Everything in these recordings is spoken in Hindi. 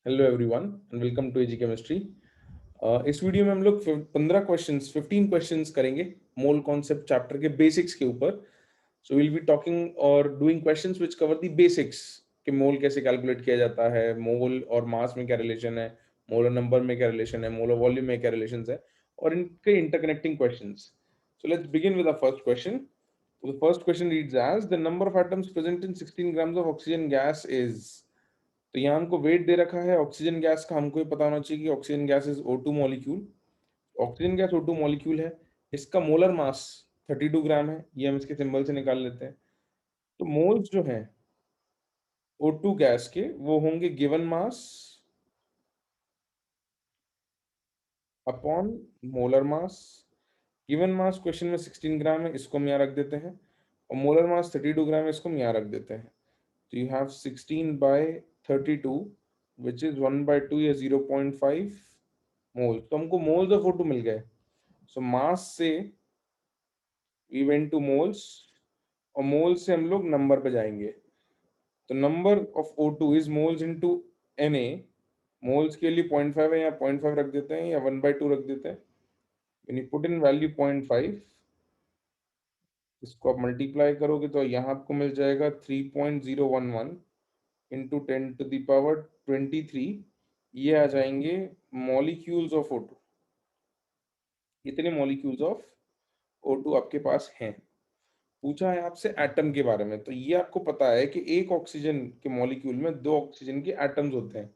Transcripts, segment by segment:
Hello everyone and welcome to AG chemistry. इस वीडियो में हम लोग 15 क्वेश्चंस करेंगे मोल कॉन्सेप्ट चैप्टर के बेसिक्स के ऊपर। सो विल बी टॉकिंग और doing questions which cover the basics कि मोल कैसे कैलकुलेट किया जाता है, मोल और मास में क्या रिलेशन है, मोलर नंबर में क्या रिलेशन है, मोलर वॉल्यूम में क्या रिलेशन है, और इनके interconnecting questions. So let's begin with the first question. The first question reads as the number of atoms present in 16 grams of oxygen gas is. तो यहाँ हमको वेट दे रखा है ऑक्सीजन गैस का, हमको ये पता होना चाहिए कि oxygen gas is O2 molecule. Oxygen gas O2 molecule है, इसका मोलर मास 32 ग्राम है, ये हम इसके सिंबल से निकाल लेते हैं। तो मोल्स जो हैं O2 गैस के वो होंगे given mass upon molar mass. Given mass question में 16 ग्राम है, इसको हम यहाँ रख देते हैं, और मोलर मास 32 ग्राम है, इसको हम यहाँ रख देते हैं। तो यू हैव 16/32 विच इज 1/2 या 0.5 मोल्स। तो हमको मोल्स ऑफ O2 मिल गए। सो मास से वी वेंट टू मोल्स, और मोल्स से हम लोग नंबर पे जाएंगे। तो number of O2 is moles into Na। Moles के लिए 0.5 है, या 0.5 रख देते हैं या 1/2 रख देते हैं। When you put in value 0.5, इसको आप मल्टीप्लाई करोगे तो यहाँ आपको मिल जाएगा 3.011 इंटू 10⁻23। ये आ जाएंगे मॉलिक्यूल्स ऑफ O2। इतने मॉलिक्यूल्स ऑफ O2 आपके पास हैं। पूछा है आपसे एटम के बारे में, तो ये आपको पता है कि एक ऑक्सीजन के मॉलिक्यूल में दो ऑक्सीजन के एटम्स होते हैं।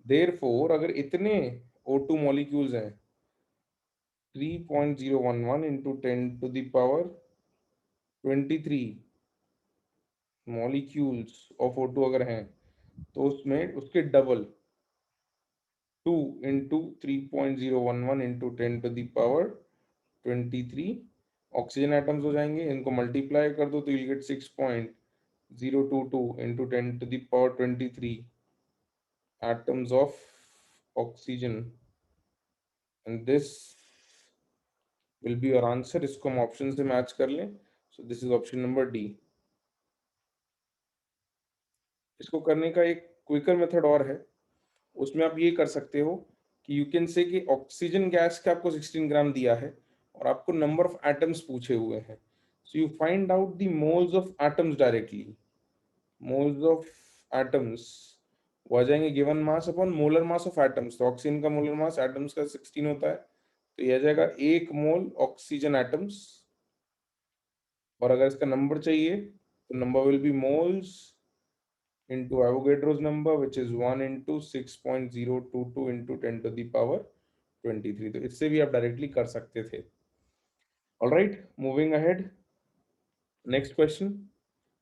देयरफॉर अगर इतने O2 मॉलिक्यूल्स हैं, 3.011 इंटू 10⁻23 मॉलिक्यूल्स ऑफ O2 अगर हैं, तो उसमें उसके double 2 into 3.011 into 10⁻23 oxygen atoms हो जाएंगे। इनको मल्टीप्लाई कर दो तो you get 6.022 into 10⁻23 atoms of oxygen, and this will be your answer. इसको हम ऑप्शन से मैच कर लें, सो this is option number D. इसको करने का एक क्विकर मेथड और है, उसमें आप ये कर सकते हो कि यू कैन से कि ऑक्सीजन गैस का आपको 16 ग्राम दिया है और आपको नंबर ऑफ एटम्स पूछे हुए हैं। So you find out the moles of atoms directly. Moles of atoms वो आ जाएंगे given mass upon molar mass of atoms. तो ऑक्सीजन का मोलर मास एटम्स का 16 होता है, तो ये आ जाएगा 1 मोल ऑक्सीजन एटम्स। और अगर इसका नंबर चाहिए तो number will be moles into Avogadro's number, which is 1 into 6.022 into 10⁻23। तो इससे भी आप डायरेक्टली कर सकते थे। All right, moving ahead, next question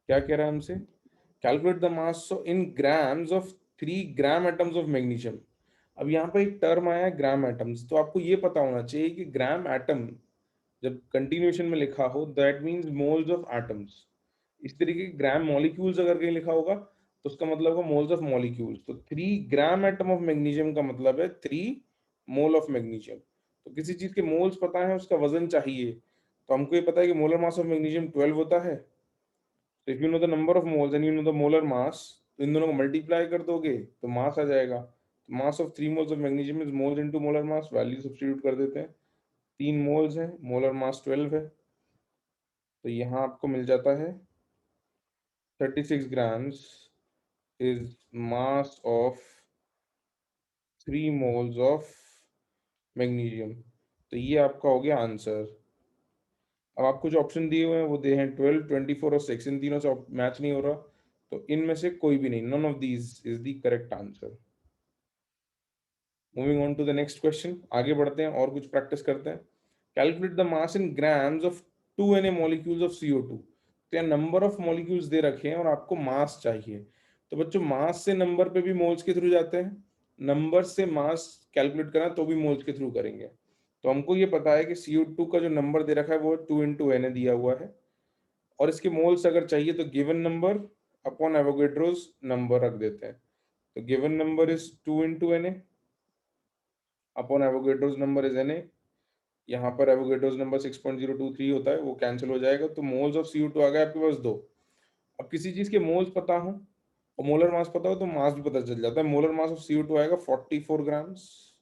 क्या कह रहा है हमसे? Calculate the mass in grams of 3 gram atoms of magnesium. अब यहाँ पे एक टर्म आया है ग्राम एटम्स, तो आपको ये पता होना चाहिए कि ग्राम एटम जब कंटिन्यूएशन में लिखा हो that means moles of atoms. इस तरीके के ग्राम मॉलिक्यूल्स अगर कहीं लिखा होगा तो उसका मतलब होगा मोल्स ऑफ मॉलिक्यूल्स। तो 3 ग्राम एटम ऑफ मैग्नीशियम का मतलब है 3 मोल ऑफ मैग्नीशियम। तो किसी चीज के मोल्स पता है, उसका वजन चाहिए, तो हमको ये पता है कि मोलर मास ऑफ मैग्नीशियम 12 होता है। तो if you know the number of moles and you know the molar mass, तो इन दोनों को मल्टीप्लाई कर दोगे तो मास आ जाएगा। तो mass of 3 moles of magnesium is moles into molar mass. Value substitute कर देते हैं, 3 मोल्स हैं, मोलर मास 12 है, तो यहाँ आपको मिल जाता है 36 grams is mass of 3 moles of magnesium. तो ये आपका हो गया आंसर। अब आपको जो ऑप्शन दिए हुए हैं वो दे हैं 12, 24 और 6। इन तीनों से मैच नहीं हो रहा, तो इनमें से कोई भी नहीं, none of these is the correct answer. Moving on to the next question, आगे बढ़ते हैं और कुछ प्रैक्टिस करते हैं। Calculate the mass in grams of 2 Na molecules of CO2। तो यहाँ नंबर ऑफ मॉलिक्यूल्स दे रखे हैं और आपको मास चाहिए। तो बच्चों मास से नंबर पे भी मोल्स के थ्रू जाते हैं, नंबर से मास कैलकुलेट करना तो भी मोल्स के थ्रू करेंगे। तो हमको ये पता है कि CO2 का जो नंबर दे रखा है वो 2 इंटू Na दिया हुआ है, और इसके मोल्स अगर चाहिए तो given number upon Avogadro's number रख देते हैं। तो given number is 2 into Na upon Avogadro's number is Na। यहाँ पर एवोगेड्रोस नंबर 6.023 होता है, वो कैंसिल हो जाएगा, तो मोल्स ऑफ CO2 आ गए आपके पास 2। अब किसी चीज के मोल्स पता हो और मोलर मास पता हो तो मास भी पता चल जाता है। मोलर मास ऑफ CO2 आएगा 44 grams.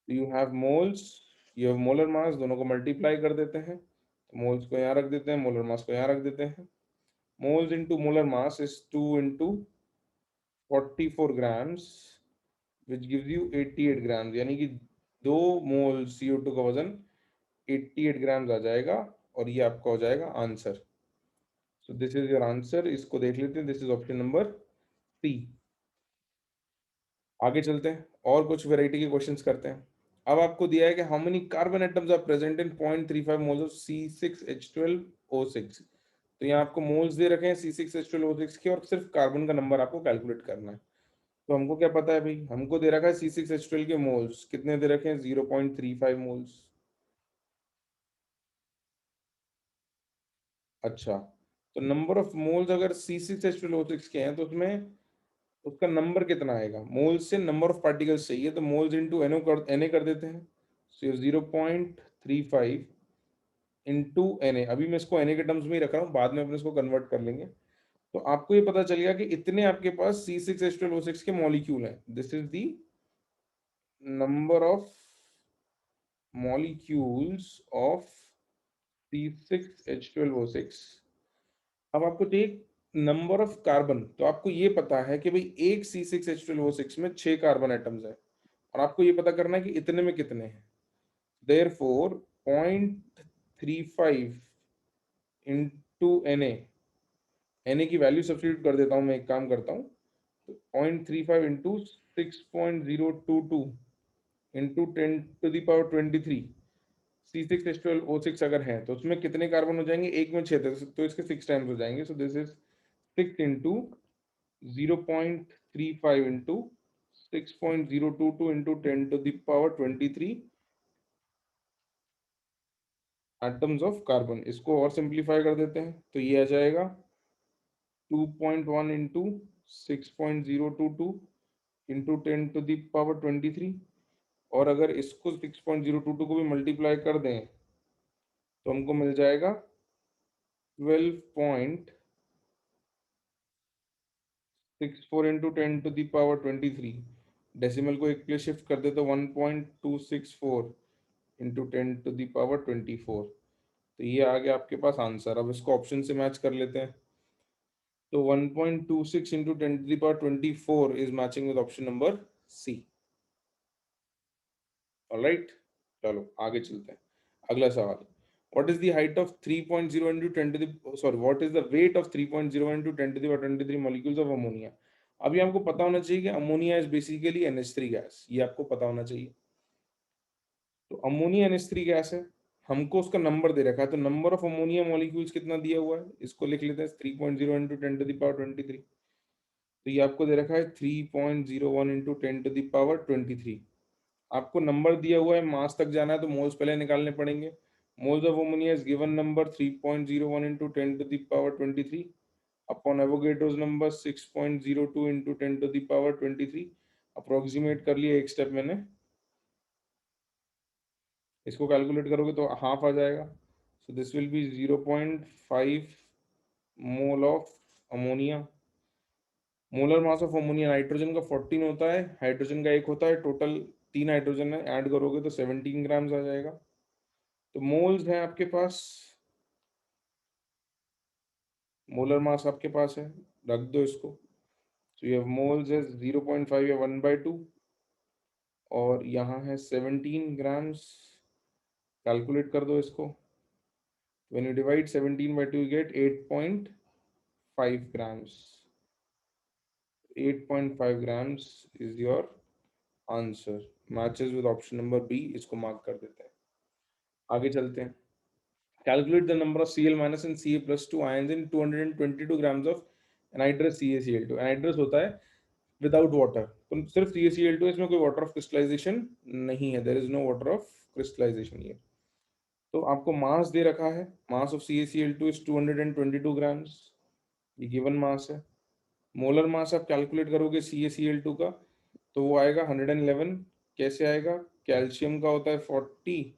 You have moles, you have molar mass, दोनों को मल्टीप्लाई कर देते हैं, तो मोल्स को यहाँ रख देते हैं, मोलर मास को यहाँ रख देते हैं। Moles into molar mass is 2 into 44 grams which gives you 88 grams, यानी कि 2 मोल CO2 का वजन 88 ग्राम्स आ जाएगा, और ये आपका हो जाएगा answer. So this is your answer. इसको देख लेते हैं, this is option number C. आगे चलते हैं और कुछ वैरायटी के क्वेश्चंस करते हैं। अब आपको दिया है कि how many carbon atoms are present in 0.35 moles of C6H12O6। तो यहाँ आपको मोल्स दे रखे हैं C6H12O6 के, और सिर्फ कार्बन का नंबर आपको कैलकुलेट करना है। तो हमको क्या पता है भाई, हमको दे रखा है C6H12 के मोल्स कितने दे रखे हैं, 0.35 मोल्स। अच्छा, तो नंबर ऑफ मोल्स अगर C6H12O6 के हैं तो उसमें उसका नंबर कितना आएगा, मोल्स से नंबर ऑफ पार्टिकल्स चाहिए, तो मोल्स इंटू Na कर देते हैं। सो 0.35 इंटू Na, अभी मैं इसको Na के टर्म्स में ही रख रहा हूँ, बाद में अपने इसको कन्वर्ट कर लेंगे। तो आपको ये पता चल गया कि इतने आपके पास C6H12O6 के मॉलिक्यूल हैं। This is the number of molecules of C6H12O6। अब आपको चाहिए नंबर ऑफ कार्बन, तो आपको ये पता है कि भाई एक C6H12O6 में 6 कार्बन एटम्स है, और आपको ये पता करना है कि इतने में कितने हैं। देयरफॉर 0.35 इंटू Na की वैल्यू सब्स्टिट्यूट कर देता हूँ मैं, एक काम करता हूँ, तो 0.35 इंटू 6.022 इंटू 10⁻23 C6H12O6 अगर है तो उसमें कितने कार्बन हो जाएंगे, एक में 6 थे तो इसके 6 टाइम्स हो जाएंगे। सो this is 6 into 0.35 into 6.022 into 10⁻23 atoms of carbon. इसको और सिंप्लीफाई कर देते हैं तो ये आ जाएगा 2.1 इंटू 6.022 इंटू 10⁻23। और अगर इसको 6.022 को भी मल्टीप्लाई कर दें तो हमको मिल जाएगा 12.64 इंटू 10⁻23। डेसिमल को एक प्लेस शिफ्ट कर दे तो 1.264 इंटू 10⁻24। तो ये आ गया आपके पास आंसर। अब इसको ऑप्शन से मैच कर लेते हैं, तो 1.26 into 10⁻24 is matching with option number C. Alright, चलो आगे चलते हैं। अगला सवाल, what is the height of 3.0 into 10 to the sorry what is the weight of 3.0 into 10 to the power 23 molecules of ammonia. अभी आपको पता होना चाहिए कि ammonia is basically NH3 gas, ये आपको पता होना चाहिए। तो अमोनिया NH3 गैस है, हमको उसका नंबर दे रखा है, तो नंबर ऑफ अमोनिया मॉलिक्यूल्स कितना दिया हुआ है, इसको लिख लेते हैं 3.0 इंटू 10 टू द पावर 23। तो ये आपको दे रखा है 3.01 इंटू 10 टू द पावर 23। आपको नंबर दिया हुआ है, मास तक जाना है तो मोल्स पहले निकालने पड़ेंगे। Moles of ammonia is given number 3.01 into 10 to the power 23 upon Avogadro's number 6.02 into 10 to the power 23। Approximate कर लिया एक स्टेप मैंने, इसको कैलकुलेट करोगे तो हाफ आ जाएगा। So this will be 0.5 mole of ammonia. Molar mass of ammonia, nitrogen का 14 होता है, हाइड्रोजन का 1 होता है, टोटल 3 हाइड्रोजन है, ऐड करोगे तो 17 ग्राम्स आ जाएगा। तो मोल्स हैं आपके पास, मोलर मास आपके पास है, रख दो इसको। तो ये मोल्स है 0.5 या 1/2, और यहाँ है 17 ग्राम्स। कैलकुलेट कर दो इसको, when you divide 17 by 2 you get 8.5 grams। 8.5 grams is your answer, matches with option number B। इसको मार्क कर देते हैं, आगे चलते हैं। Calculate the number of Cl minus and Ca plus 2 ions in 222 grams of anhydrous CaCl2। anhydrous होता है विदाउट वाटर, तो सिर्फ CaCl2, इसमें कोई वाटर ऑफ क्रिस्टलाइजेशन नहीं है, there is no water of crystallization ये। तो आपको मास दे रखा है, mass of CaCl2 is 222 grams, ये गिवन मास है। मोलर मास आप कैलकुलेट करोगे CaCl2 का तो वो आएगा 111। कैसे आएगा, कैल्शियम का होता है 40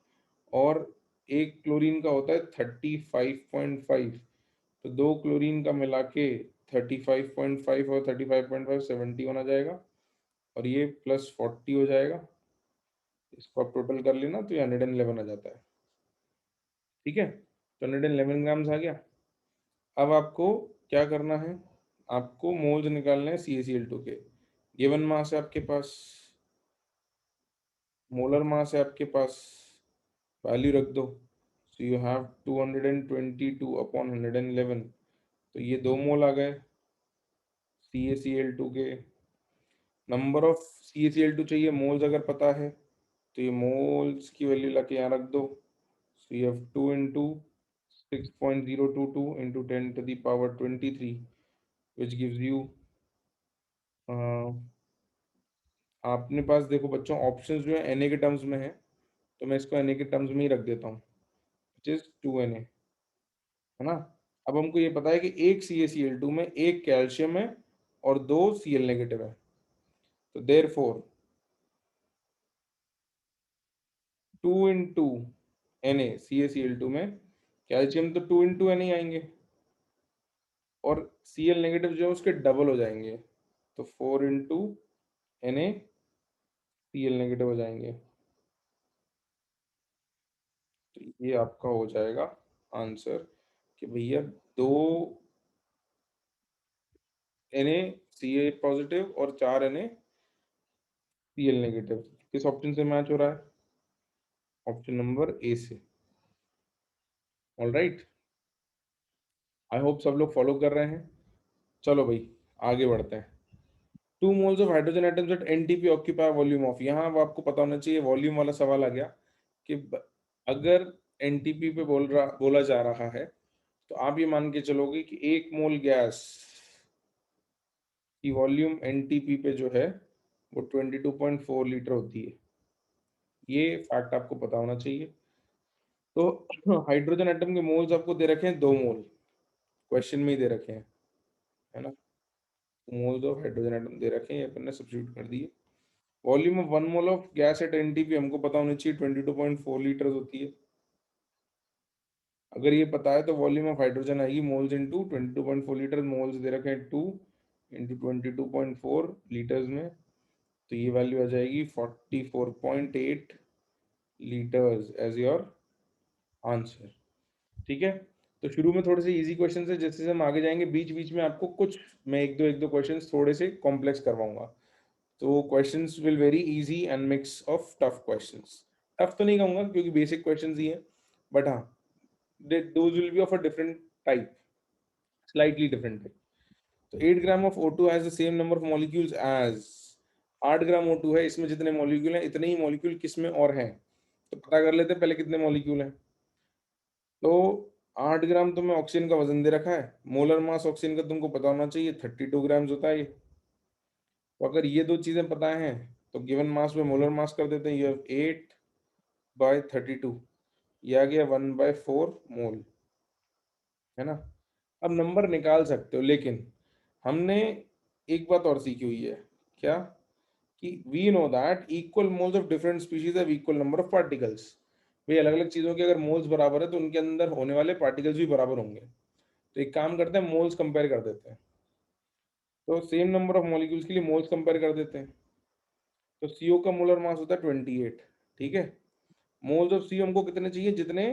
और एक क्लोरीन का होता है 35.5, तो 2 क्लोरीन का मिला के 35.5 और 35.5 70 होना जाएगा, और ये +40 हो जाएगा। इसको आप टोटल कर लेना तो ये 111 आ जाता है। ठीक है, तो 111 ग्राम्स आ गया। अब आपको क्या करना है, आपको मोल्स निकालने हैं CaCl2 के। गिवन मास है आपके पास, मोलर मास है आपके पास, वैल्यू रख दो। सो यू हैव 222 अपॉन 111, तो ये 2 मोल आ गए CaCl2 के। नंबर ऑफ CaCl2 चाहिए, मोल्स अगर पता है तो ये मोल्स की वैल्यू लाके यहाँ रख दो। So you have 2 into 6.022 into 10⁻23, which gives you, आपने पास देखो बच्चों ऑप्शंस जो है Na के टर्म्स में है, तो मैं इसको Na के टर्म्स में ही रख देता हूँ, विच इज 2Na, है ना। अब हमको ये पता है कि एक CaCl2 में एक कैल्शियम है और 2 Cl नेगेटिव है, तो there four 2 into Na CaCl2 में कैल्शियम तो 2 इंटू Na आएंगे, और Cl नेगेटिव जो है उसके डबल हो जाएंगे, तो 4 इंटू Na Cl नेगेटिव हो जाएंगे। तो ये आपका हो जाएगा आंसर कि भैया 2 Na Ca पॉजिटिव और 4 Na Cl नेगेटिव किस ऑप्शन से मैच हो रहा है, ऑप्शन नंबर ए से। ऑल राइट, आई होप सब लोग फॉलो कर रहे हैं। चलो भाई आगे बढ़ते हैं। 2 moles of hydrogen atoms at NTP occupy volume of, यहाँ अब आपको पता होना चाहिए, वॉल्यूम वाला सवाल आ गया कि अगर एनटीपी पे बोला जा रहा है, तो आप ये मान के चलोगे कि 1 मोल गैस की वॉल्यूम एनटीपी पे जो है वो 22.4 लीटर होती है। ये फैक्ट आपको पता होना चाहिए। तो हाइड्रोजन एटम के मोल्स आपको दे रखे हैं 2 मोल, क्वेश्चन में ही दे रखे हैं, है ना। मोल्स ऑफ हाइड्रोजन एटम दे रखे हैं, ये अपन ने सब्स्टिट्यूट कर दिए। Volume of 1 mole of gas at NTP हमको पता होनी चाहिए 22.4 लीटर होती है। अगर ये पता है तो वॉल्यूम ऑफ हाइड्रोजन आएगी मोल्स इंटू 22.4 लीटर, मोल्स दे रखे हैं 2 इंटू 22.4 लीटर्स में, तो ये वैल्यू आ जाएगी 44.8 लीटर्स एज योर आंसर। ठीक है, तो शुरू में थोड़े से इजी क्वेश्चन है, जैसे हम आगे जाएंगे बीच बीच में आपको कुछ मैं एक दो क्वेश्चन थोड़े से कॉम्प्लेक्स करवाऊंगा। तो questions will very easy and mix of tough questions. Tough तो नहीं कहूंगा क्योंकि बेसिक क्वेश्चंस ही है, बट हाँ those will be of a different type, slightly different type. तो 8 gram of O2 has the same number of molecules as, 8 gram O2 है, इसमें जितने मॉलिक्यूल हैं इतने ही मॉलिक्यूल किसमें और हैं, तो पता कर लेते हैं पहले कितने मॉलिक्यूल हैं। तो 8 ग्राम तो में ऑक्सीजन का वजन दे रखा है, मोलर मास ऑक्सीजन का तुमको पता होना चाहिए 32 ग्राम्स होता है ये। तो अगर ये दो चीजें पता हैं तो गिवन मास में मोलर मास कर देते हैं, ये 8/32, ये आ गया 1/4 मोल, है ना। अब नंबर निकाल सकते हो, लेकिन हमने एक बात और सीखी हुई है, क्या, कि we know that equal moles of different species have equal number of particles. भाई अलग अलग चीजों के अगर मोल्स बराबर है तो उनके अंदर होने वाले पार्टिकल्स भी बराबर होंगे। तो एक काम करते हैं, मोल्स कंपेयर कर देते हैं। तो सेम नंबर ऑफ मॉलिक्यूल्स के लिए मोल्स कंपेयर कर देते हैं। तो सीओ का मोलर मास होता है 28, ठीक है। मोल्स ऑफ सीओ हमको कितने चाहिए, जितने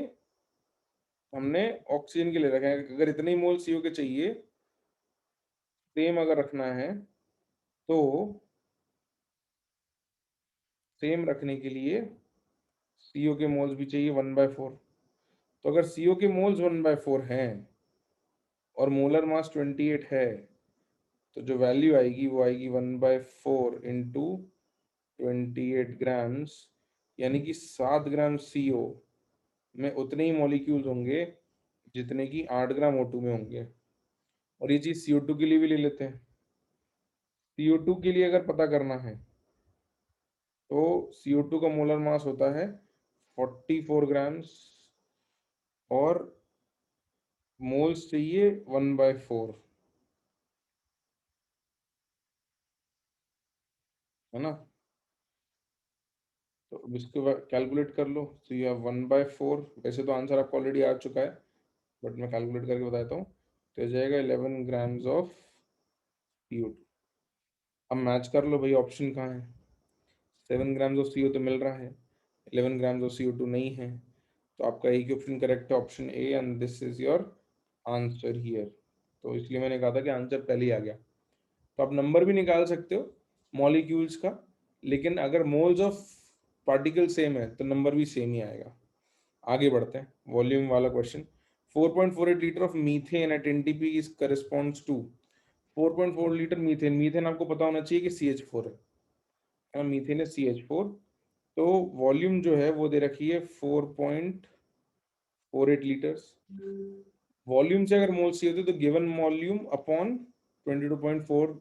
हमने ऑक्सीजन के लिए रखे हैं। अगर इतने ही मोल सीओ के चाहिए, सेम अगर रखना है, तो सेम रखने के लिए सीओ के मोल्स भी चाहिए 1/4। तो अगर सीओ के मोल्स 1/4 हैं और मोलर मास 28 है, तो जो वैल्यू आएगी वो आएगी 1/4 इंटू 28 ग्राम्स, यानी कि 7 ग्राम सीओ में उतने ही मॉलिक्यूल्स होंगे जितने कि 8 ग्राम O2 में होंगे। और ये चीज CO2 के लिए भी ले लेते हैं। CO2 के लिए अगर पता करना है तो CO2 का मोलर मास होता है 44 ग्राम्स, और मोल्स चाहिए 1/4, है ना। तो अब इसको कैलकुलेट कर लो, तो ये 1/4, वैसे तो आंसर आपको ऑलरेडी आ चुका है, बट मैं कैलकुलेट करके बताता हूँ। तो ये जाएगा 11 ग्राम्स ऑफ CO2। अब मैच कर लो भाई, ऑप्शन कहाँ है? 7 ग्राम्स ऑफ CO तो मिल रहा है, 11 ग्राम्स ऑफ CO2 नहीं है। तो आपका एक ही ऑप्शन करेक्ट है, option A, and this is your answer here. तो इसलिए मैंने कहा था कि आंसर पहले ही आ गया। तो आप नंबर भी निकाल सकते हो मॉलिक्यूल्स का, लेकिन अगर मोल्स ऑफ पार्टिकल सेम है तो नंबर भी सेम ही आएगा। आगे बढ़ते हैं, वॉल्यूम वाला question. 4.48 litre of methane at NTP is corresponds to. 4.4 litre methane, methane आपको पता होना चाहिए कि CH4 है, मीथेन है CH4। तो वॉल्यूम जो है वो दे रखी है 4.48 लीटर्स। वॉल्यूम से अगर मोल्स चाहिए होते तो गिवन वॉल्यूम अपॉन 22.4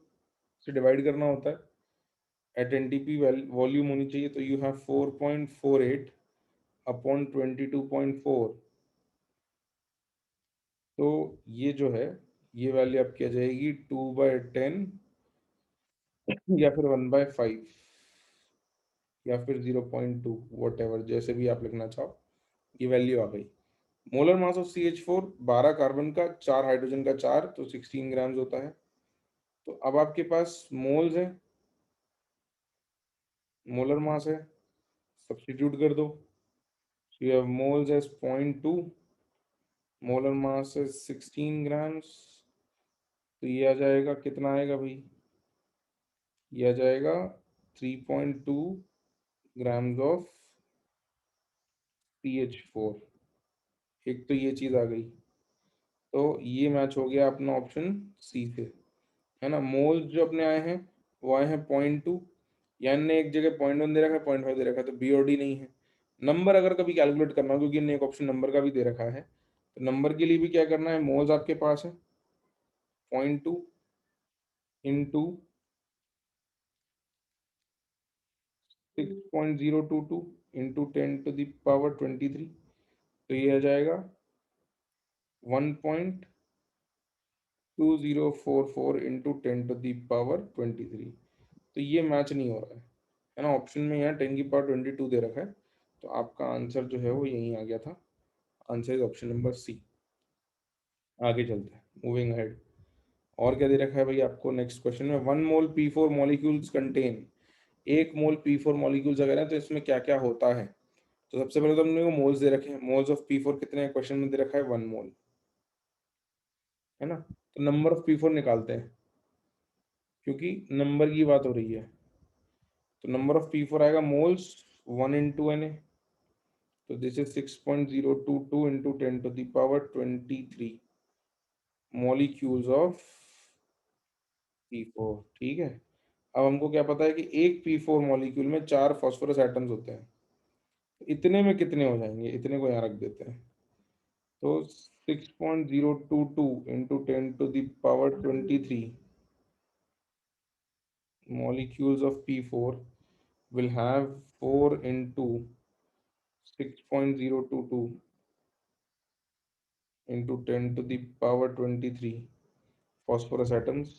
से डिवाइड करना होता है। एट एनटीपी वॉल्यूम होनी चाहिए, तो यू हैव 4.48 अपॉन 22.4। तो ये जो है, ये वैल्यू आपकी आ जाएगी 2/10 या फिर 1/5 या फिर 0.2, वट एवर, जैसे भी आप लिखना चाहो। ये वैल्यू आ गई। Molar mass of CH4, 12 carbon का, 4 हाइड्रोजन का 4, तो 16 ग्राम्स होता है। तो अब आपके पास मोल्स है, मोलर मास है, सब्स्टिट्यूट कर दो। So you have moles as 0.2, molar mass है 16 ग्राम्स। तो ये आ जाएगा, कितना आएगा भाई? ये आ जाएगा 3.2 ग्राम्स ऑफ CH4। एक तो ये चीज आ गई। तो ये मैच हो गया अपना ऑप्शन सी से, है ना। मोल्स जो अपने आए हैं वो आए हैं 0.2, यानी ने एक जगह 0.1 दे रखा है, 0.5 दे रखा है, तो बी और डी नहीं है। नंबर अगर कभी कैलकुलेट करना हो, क्योंकि इन्हें एक ऑप्शन नंबर का भी दे रखा है, तो नंबर के लिए भी क्या करना है, मोल्स आपके पास है 0.2 इंटू 6.022 इंटू 10⁻23। तो ये आ जाएगा 1.2044 इंटू 10⁻23। तो ये मैच नहीं हो रहा है ना। ऑप्शन में यहाँ 10⁻22 दे रखा है, तो आपका आंसर जो है वो यहीं आ गया था। Answer is option number C. आगे चलते हैं, मूविंग अहेड। और क्या दे रखा है भाई आपको नेक्स्ट क्वेश्चन में? 1 मोल P4 मॉलिक्यूल्स कंटेन, 1 मोल P4 मॉलिक्यूल्स अगर है तो इसमें क्या क्या होता है? तो सबसे पहले तो हमने को मोल्स दे रखे हैं। मोल्स ऑफ P4 कितने हैं? क्वेश्चन में दे रखा है 1 मोल, है ना। तो नंबर ऑफ P4 निकालते हैं, क्योंकि नंबर की बात हो रही है। तो नंबर ऑफ P4 आएगा मोल्स 1 इंटू Na। तो this is 6.022 into 10⁻23 molecules of P4। ठीक है। अब हमको क्या पता है कि एक P4 मॉलिक्यूल में 4 फॉस्फोरस एटम्स होते हैं। तो इतने में कितने हो जाएंगे? इतने को यहाँ रख देते हैं। तो 6.022 into 10⁻23 molecules of P4 will have 4 into 6.022 into 10⁻23 phosphorus atoms।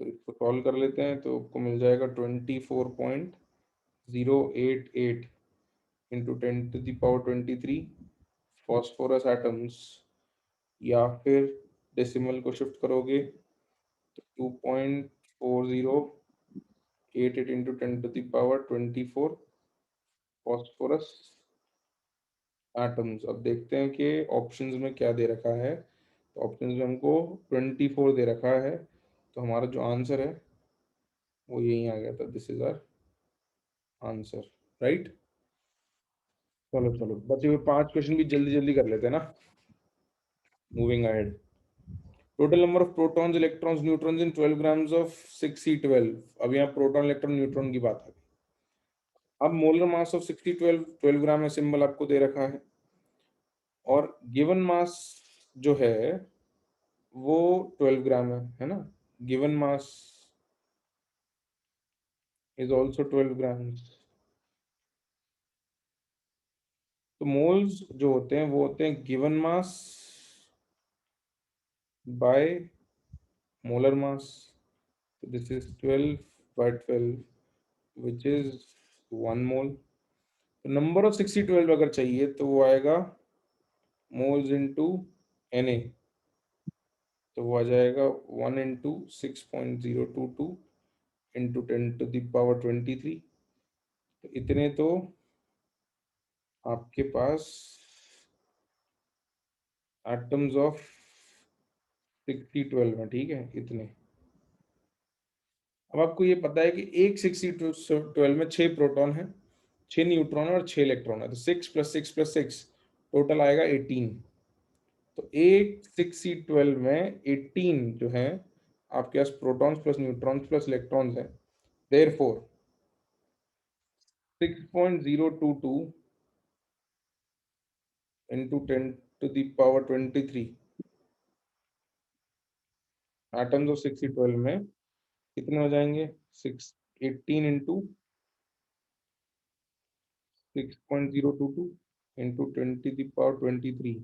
तो इसको सॉल्व कर लेते हैं, तो आपको मिल जाएगा 24.088 इंटू 10⁻23 फॉस्फोरस एटम्स। या फिर डेसिमल को शिफ्ट करोगे तो 2.4088 इंटू 10⁻24 फॉस्फोरस एटम्स। अब देखते हैं कि ऑप्शंस में क्या दे रखा है। तो ऑप्शंस में हमको 24 दे रखा है, तो हमारा जो आंसर है वो यही आ गया था। This is our answer, right. चलो चलो, बचे हुए 5 क्वेश्चन भी जल्दी जल्दी कर लेते हैं ना। Moving ahead. Total number of protons, electrons, neutrons in 12 grams of 6C12। अब यहाँ प्रोटॉन, इलेक्ट्रॉन, न्यूट्रॉन की बात है। अब मोलर मास ऑफ 6012 ग्राम है, सिंबल आपको दे रखा है। और गिवन मास जो है वो 12 ग्राम है ना। Given mass is also 12 grams. तो मोल्स जो होते हैं वो होते हैं given mass by molar mass. तो दिस इज 12/12 विच इज 1 मोल। तो नंबर ऑफ 6012 अगर चाहिए तो वो आएगा मोल्स इनटू Na। तो वो आ जाएगा 1 इंटू 6.022 इंटू 10⁻23। तो इतने तो आपके पास एटम्स ऑफ 6012 में, ठीक है, इतने। अब आपको ये पता है कि एक 6012 में 6 प्रोटॉन है, 6 न्यूट्रॉन है और 6 इलेक्ट्रॉन है, तो 6 + 6 + 6 टोटल आएगा 18। तो एक 6C12 में 18 जो है आपके पास protons plus neutrons plus electrons है। Therefore 6.022 into 10⁻23 atoms of 6C12 में कितने हो जाएंगे? 18 इंटू 6.022 इंटू 10⁻23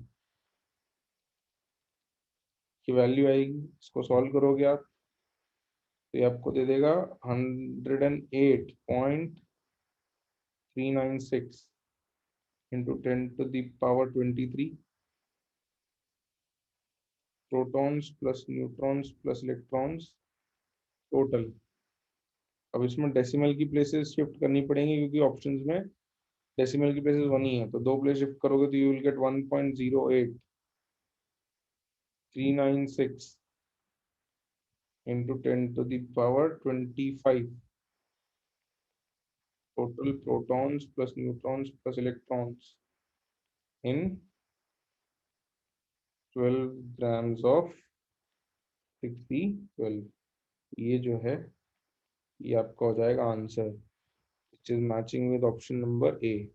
की वैल्यू आएगी। इसको सॉल्व करोगे आप तो ये आपको दे देगा 108.396 into 10⁻23 protons plus neutrons plus electrons total. अब इसमें डेसिमल की प्लेसेस शिफ्ट करनी पड़ेंगी क्योंकि ऑप्शंस में डेसिमल की प्लेसेस 1 ही है, तो 2 प्लेस शिफ्ट करोगे तो you will get 1.08396 into 10⁻25 total protons plus neutrons plus electrons in 12 grams of 6C12। ये जो है ये आपका हो जाएगा answer, which is matching with option number A.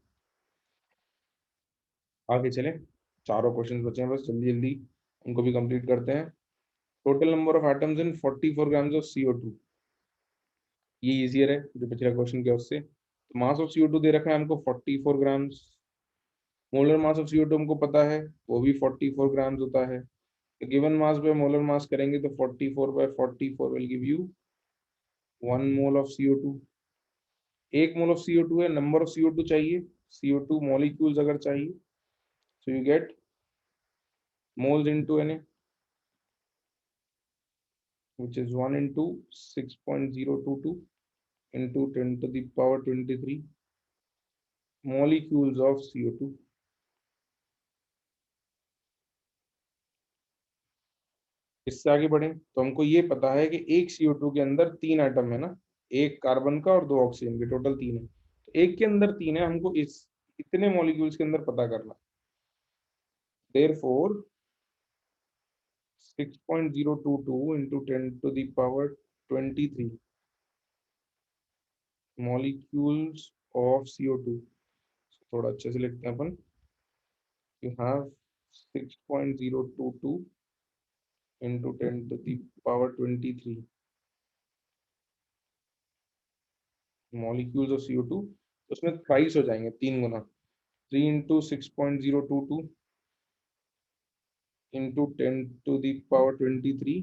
आगे चलें, चारों क्वेश्चन बचे हैं, बस जल्दी जल्दी उनको भी कंप्लीट करते हैं। Total number of atoms in 44 grams of CO2। ये इजियर है जो पिछला क्वेश्चन किया उससे। तो मास ऑफ CO2 दे रखा है हमको 44 grams. Molar mass of CO2 हमको पता है, वो भी 44 ग्राम्स होता है। तो given mass by molar mass करेंगे तो 44/44 will give you 1 mole of CO2। 1 mole of CO2 है, नंबर ऑफ CO2 चाहिए, CO2 मॉलिक्यूल्स अगर चाहिए, so you get moles into Na, which is 1 into 6.022 into 10⁻23 molecules of CO2। इससे आगे बढ़े तो हमको ये पता है कि एक CO2 के अंदर 3 एटम है ना, एक कार्बन का और 2 ऑक्सीजन के, टोटल 3 है। तो एक के अंदर 3 है, हमको इस इतने मॉलिक्यूल्स के अंदर पता करना। therefore 6.022 into 10⁻23 molecules of CO2। थोड़ा अच्छे से लिखते हैं अपन। You have 6.022 into 10⁻23 molecules of CO2। उसमें थ्राइस हो जाएंगे, 3 गुना, 3 into 6.022 into 10⁻23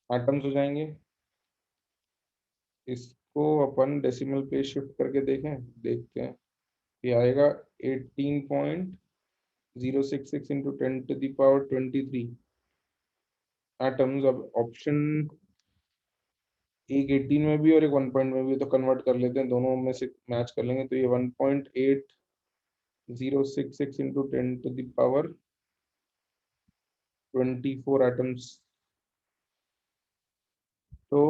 एटम्स हो जाएंगे। इसको अपन डेसिमल पे शिफ्ट करके देखते हैं। ये आएगा 18.066 इंटू 10⁻23 एटम्स। अब ऑप्शन एक 18 में भी और एक 1 पॉइंट में भी, तो कन्वर्ट कर लेते हैं, दोनों में से मैच कर लेंगे। तो ये 1.8066 इंटू 10⁻24 एटम्स। तो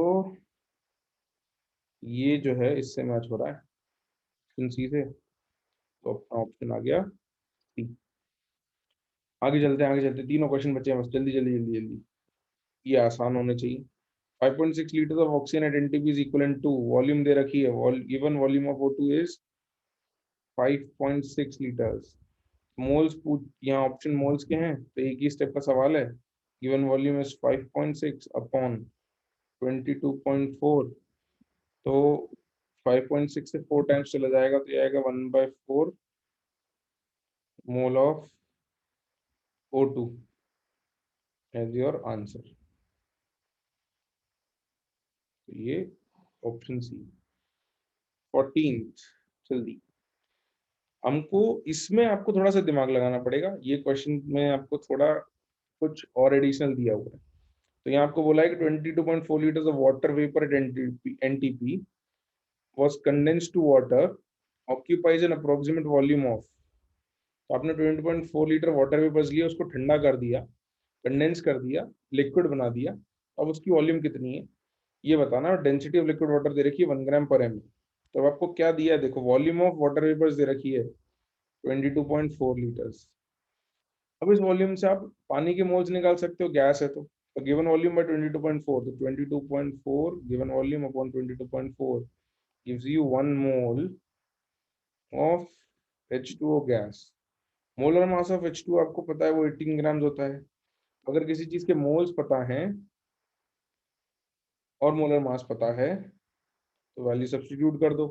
ये जो है इससे मैच हो रहा है ऑप्शन सी से, तो अपना ऑप्शन आ गया सी। आगे चलते हैं, आगे चलते हैं, तीनों क्वेश्चन बचे हैं, बस जल्दी जल्दी जल्दी जल्दी, ये आसान होने चाहिए। 5.6 liters of oxygen at NTP is equivalent to volume दे रखी है, given volume of O2 is 5.6 liters। Moles पूछ, यहाँ ऑप्शन मोल्स के हैं, तो एक ही स्टेप का सवाल है। गिवन वॉल्यूम इज 5.6 अपॉन 22.4, तो 5.6 से 4 टाइम्स चला जाएगा, तो ये आएगा 1/4 mole of O2 as your answer. तो ये ऑप्शन सी। 14th, जल्दी, हमको इसमें आपको थोड़ा सा दिमाग लगाना पड़ेगा। ये क्वेश्चन में आपको थोड़ा कुछ और एडिशनल दिया हुआ है। तो यहाँ आपको बोला है कि 22.4 litres of water vapour at NTP was condensed to water occupies an approximate volume of. तो आपने 20.4 लीटर वाटर वेपर्स लिया, उसको ठंडा कर दिया, कंडेंस कर दिया, लिक्विड बना दिया। अब उसकी वॉल्यूम कितनी है ये बताना। और डेंसिटी ऑफ लिक्विड वाटर दे रखी है 1 ग्राम पर ml। तो अब आपको क्या दिया है देखो, वॉल्यूम ऑफ वाटर वेपर्स दे रखी है 22.4 लीटर्स। अब इस वॉल्यूम से आप पानी के मोल्स निकाल सकते हो, गैस है तो गिवन वॉल्यूम बाय 22.4, तो 22.4 given volume upon 22.4 gives you 1 mole of H2O gas. Molar mass of H2 आपको पता है वो 18 ग्राम्स होता है। अगर किसी चीज के मोल्स पता है और मोलर मास पता है तो वैल्यू सब्स्टिट्यूट कर दो।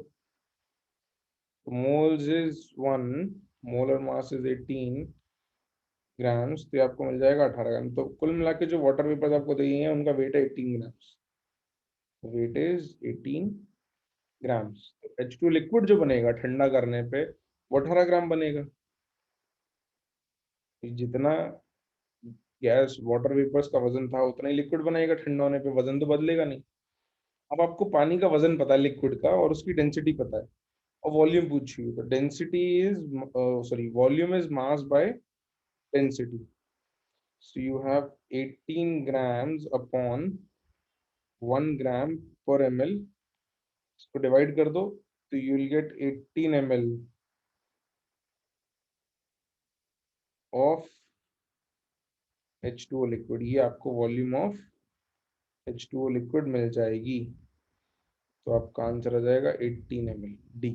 तो moles is 1, molar mass is 18 grams, तो ये आपको मिल जाएगा 18 ग्राम। तो कुल मिला के जो वाटर वेपर्स आपको दिए हैं उनका वेट है 18 ग्राम्स। Wait is 18 grams. तो H2 लिक्विड जो बनेगा ठंडा करने पे वो 18 ग्राम बनेगा। जितना गैस वाटर वेपर्स का वजन था उतना ही लिक्विड बनेगा, ठंडा होने पे वजन तो बदलेगा नहीं। अब आपको पानी का वजन पता है लिक्विड का, और उसकी डेंसिटी पता है, और वॉल्यूम पूछी है। तो density is sorry volume is mass by density. So you have 18 grams upon 1 ग्राम पर ml। इसको डिवाइड कर दो तो you will get 18 ml of H2O liquid. ये आपको वॉल्यूम ऑफ H2O लिक्विड मिल जाएगी। तो आपका आंसर आ जाएगा 18 ml, D.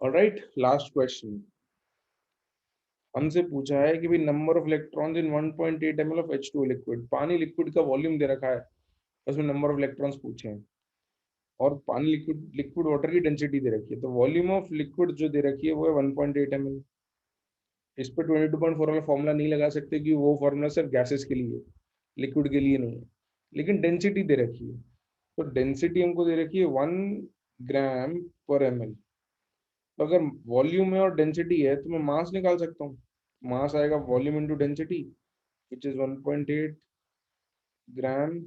Alright, last question हमसे पूछा है कि भाई number of electrons in 1.8 ml of H2O liquid. पानी लिक्विड का वॉल्यूम दे रखा है, उसमें नंबर ऑफ इलेक्ट्रॉन्स पूछे हैं, और पानी लिक्विड लिक्विड वाटर की डेंसिटी दे रखी है। तो वॉल्यूम ऑफ लिक्विड जो दे रखी है वो है 1.8 ml। इस पर 22.4 वाला फॉर्मूला नहीं लगा सकते कि वो फॉर्मूला सिर्फ गैसेस के लिए, लिक्विड के लिए नहीं है। लेकिन डेंसिटी दे रखी है, तो डेंसिटी हमको दे रखी है 1 ग्राम पर ml। तो अगर वॉल्यूम है और डेंसिटी है तो मैं मास निकाल सकता हूँ। मास आएगा volume into density, which is 1.8 gram,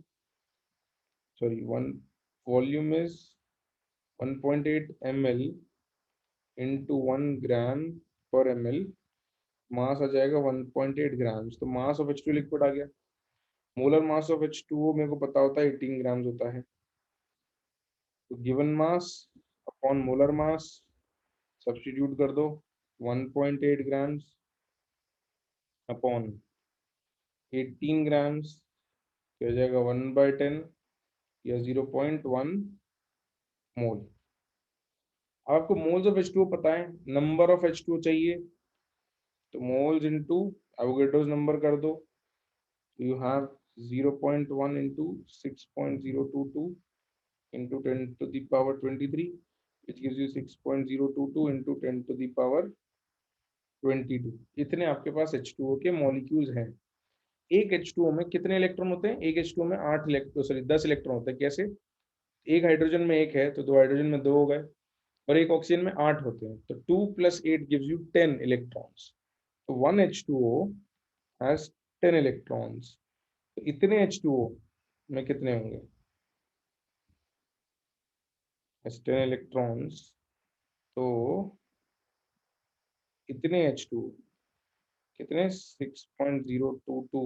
sorry one, volume is 1.8 ml into 1 ग्राम पर ml। मास आ जाएगा 1.8 ग्राम्स। तो मास ऑफ H2 लिक्विड आ गया। मोलर मास ऑफ H2O मेरे को पता होता है 18 ग्राम्स होता है। तो given mass upon molar mass substitute कर दो, 1.8 ग्राम्स अपॉन 18 ग्राम्स, तो हो जाएगा 1/10 या 0.1 मोल। आपको मोल्स ऑफ H2O पता है, नंबर ऑफ H2O चाहिए, तो मोल्स इनटू एवोगैड्रोस नंबर कर दो। You have 0.1 into 6.022 into 10 to the power 23, which gives you 6.022 into 10 to the power 22। इतने आपके पास H2O के मॉलिक्यूल्स हैं। एक H2O में कितने इलेक्ट्रॉन होते हैं? एक H2O में 8 इलेक्ट्रॉन, सॉरी 10 इलेक्ट्रॉन होते हैं। कैसे? एक हाइड्रोजन में एक है तो दो हाइड्रोजन में दो हो गए, और एक ऑक्सीजन में 8 होते हैं, तो 2 + 8 गिव्स यू 10 इलेक्ट्रॉन्स। तो 1 H2O हैज 10 इलेक्ट्रॉन्स। तो इतने H2O में कितने होंगे? 10 इलेक्ट्रॉन्स, तो इतने H2O कितने? 6.022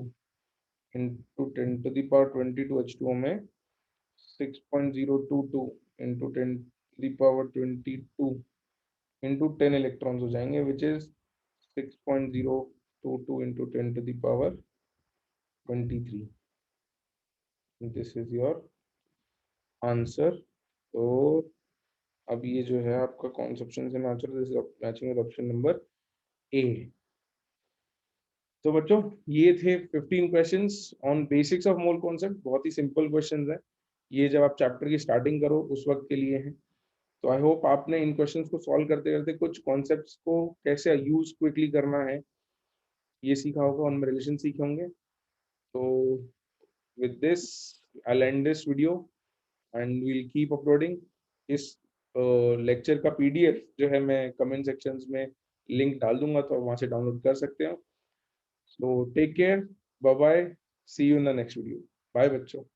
into 10 to the power 22 H2O में 6.022 into 10 to the power 22 into 10 electrons हो जाएंगे, which is 6.022 into 10 to the power 23। This is your answer. तो अब ये जो है आपका कौन सा ऑप्शन से मैच हो रहा है? This is matching with option number A. तो बच्चों ये थे 15 questions on basics of mole concept. बहुत ही सिंपल क्वेश्चंस हैं ये, जब आप चैप्टर की स्टार्टिंग करो उस वक्त के लिए हैं। तो आई होप आपने इन क्वेश्चंस को सॉल्व करते करते कुछ कॉन्सेप्ट्स को कैसे यूज क्विकली करना है ये सीखा होगा, उनमें रिलेशन सीखे होंगे। तो with this I and this video and will keep uploading. इस लेक्चर का पीडीएफ जो है मैं कमेंट सेक्शंस में लिंक डाल दूंगा, तो वहां से डाउनलोड कर सकते हो। So take care, bye bye, see you in the next video. Bye बच्चों.